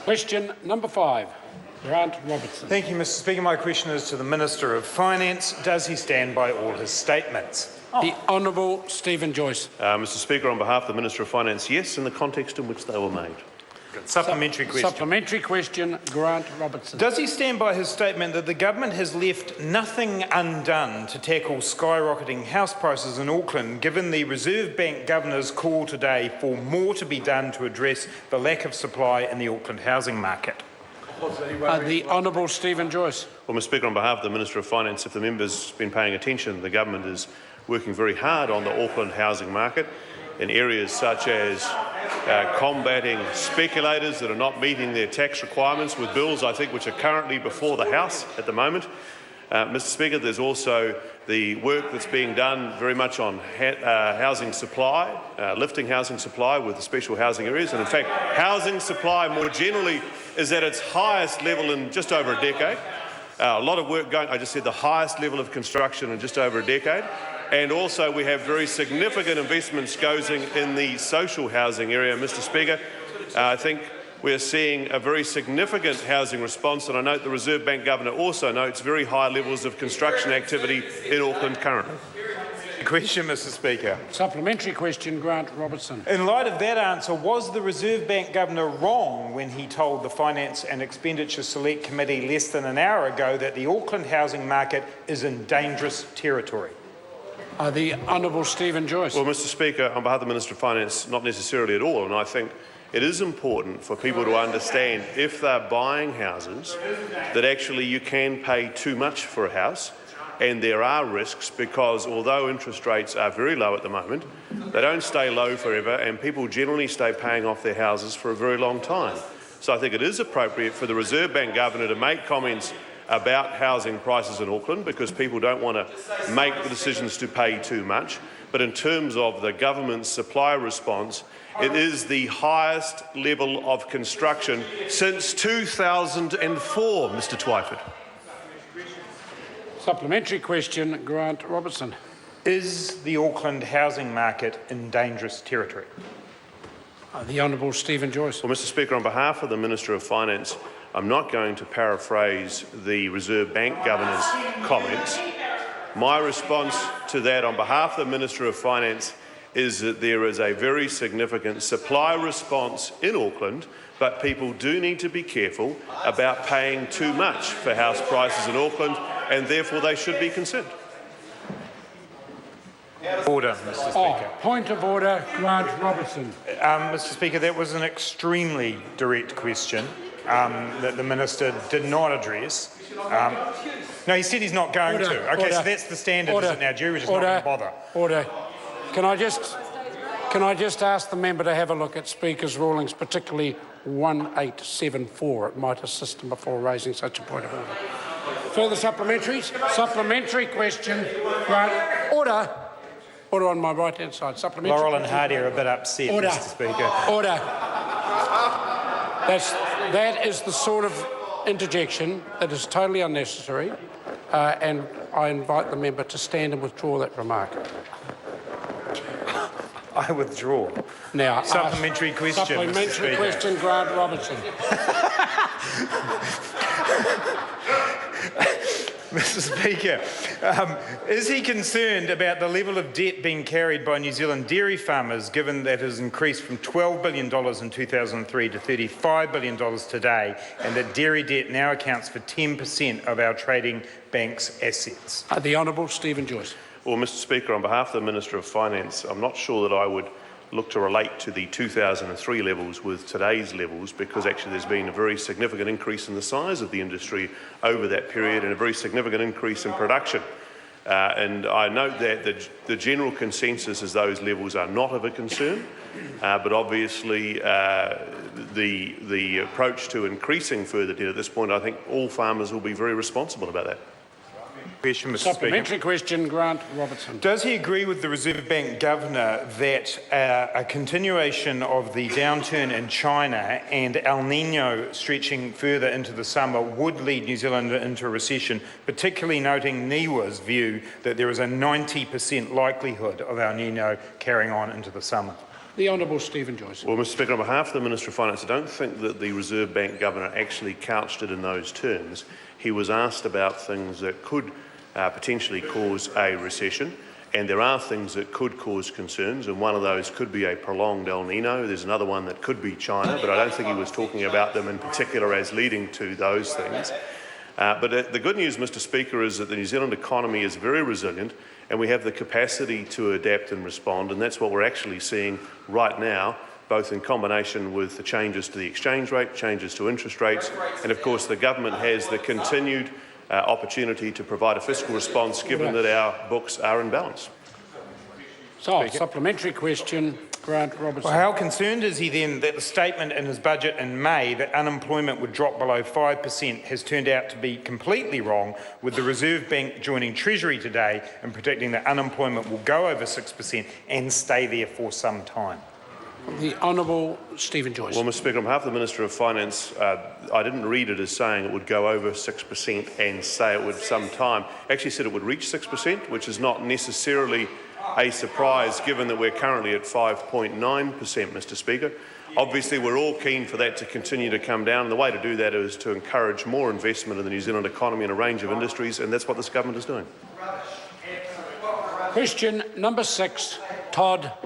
Question number 5. Grant Robertson. Thank you, Mr. Speaker. My question is to the Minister of Finance. Does he stand by all his statements? The Honourable Stephen Joyce. Mr. Speaker, on behalf of the Minister of Finance, yes, in the context in which they were made. Supplementary question. Supplementary question, Grant Robertson. Does he stand by his statement that the government has left nothing undone to tackle skyrocketing house prices in Auckland, given the Reserve Bank Governor's call today for more to be done to address the lack of supply in the Auckland housing market? The Honourable Stephen Joyce. Well, Mr. Speaker, on behalf of the Minister of Finance, if the member's been paying attention, the government is working very hard on the Auckland housing market in areas such as combating speculators that are not meeting their tax requirements with bills, I think, which are currently before the House at the moment. Mr. Speaker, there's also the work that's being done very much on housing supply, lifting housing supply with the special housing areas. And in fact, housing supply more generally is at its highest level in just over a decade. A lot of work going, I just said the highest level of construction in just over a decade. And also we have very significant investments going in the social housing area, Mr. Speaker. I think we're seeing a very significant housing response, and I note the Reserve Bank Governor also notes very high levels of construction activity in Auckland currently. Question, Mr. Speaker. Supplementary question, Grant Robertson. In light of that answer, was the Reserve Bank Governor wrong when he told the Finance and Expenditure Select Committee less than an hour ago that the Auckland housing market is in dangerous territory? The Honourable Stephen Joyce. Well, Mr. Speaker, on behalf of the Minister of Finance, not necessarily at all, and I think it is important for people to understand if they're buying houses that actually you can pay too much for a house, and there are risks because although interest rates are very low at the moment, they don't stay low forever, and people generally stay paying off their houses for a very long time. So I think it is appropriate for the Reserve Bank Governor to make comments about housing prices in Auckland because people don't want to make the decisions to pay too much. But in terms of the government's supply response, it is the highest level of construction since 2004, Mr. Twyford. Supplementary question, Grant Robertson. Is the Auckland housing market in dangerous territory? The Honourable Stephen Joyce. Well, Mr. Speaker, on behalf of the Minister of Finance, I'm not going to paraphrase the Reserve Bank Governor's comments. My response to that on behalf of the Minister of Finance is that there is a very significant supply response in Auckland, but people do need to be careful about paying too much for house prices in Auckland, and therefore they should be concerned. Order, Mr. Speaker. Point of order, Grant Robertson. Mr. Speaker, that was an extremely direct question that the Minister did not address. No, he said he's not going to. Okay, so that's the standard, is it now? Jury just not going to bother. Order. Can I just ask the member to have a look at Speaker's rulings, particularly 1874. It might assist him before raising such a point of order. Further supplementaries? Supplementary question. Grant. Order. Order on my right-hand side. Supplementary. Laurel and Hardy are a bit upset, Order. Mr. Speaker. Order. That is the sort of interjection that is totally unnecessary, and I invite the member to stand and withdraw that remark. I withdraw. Now, supplementary question, supplementary question, Grant Robertson. Mr. Speaker, is he concerned about the level of debt being carried by New Zealand dairy farmers, given that it has increased from $12 billion in 2003 to $35 billion today, and that dairy debt now accounts for 10% of our trading bank's assets? The Honourable Stephen Joyce. Well, Mr. Speaker, on behalf of the Minister of Finance, I'm not sure that I would look to relate to the 2003 levels with today's levels, because actually there's been a very significant increase in the size of the industry over that period and a very significant increase in production. And I note that the general consensus is those levels are not of a concern, but obviously the approach to increasing further debt at this point, I think all farmers will be very responsible about that. Question, Mr. Supplementary Speaker. question, Grant Robertson. Does he agree with the Reserve Bank Governor that a continuation of the downturn in China and El Niño stretching further into the summer would lead New Zealand into a recession, particularly noting NIWA's view that there is a 90% likelihood of El Niño carrying on into the summer? The Honourable Stephen Joyce. Well, Mr Speaker, on behalf of the Minister of Finance, I don't think that the Reserve Bank Governor actually couched it in those terms. He was asked about things that could potentially cause a recession, and there are things that could cause concerns, and one of those could be a prolonged El Nino. There's another one that could be China, but I don't think he was talking about them in particular as leading to those things. But the good news, Mr Speaker, is that the New Zealand economy is very resilient, and we have the capacity to adapt and respond, and that's what we're actually seeing right now, both in combination with the changes to the exchange rate, changes to interest rates, and of course the government has the continued opportunity to provide a fiscal response given that our books are in balance. So, supplementary question, Grant Robertson. Well, how concerned is he then that the statement in his budget in May that unemployment would drop below 5% has turned out to be completely wrong, with the Reserve Bank joining Treasury today and predicting that unemployment will go over 6% and stay there for some time? The Honourable Stephen Joyce. Well, Mr Speaker, on behalf of the Minister of Finance, I didn't read it as saying it would go over 6% and say it would some time. I actually said it would reach 6%, which is not necessarily a surprise given that we're currently at 5.9%, Mr Speaker. Obviously, we're all keen for that to continue to come down, and the way to do that is to encourage more investment in the New Zealand economy in a range of industries, and that's what this government is doing. Question number 6, Todd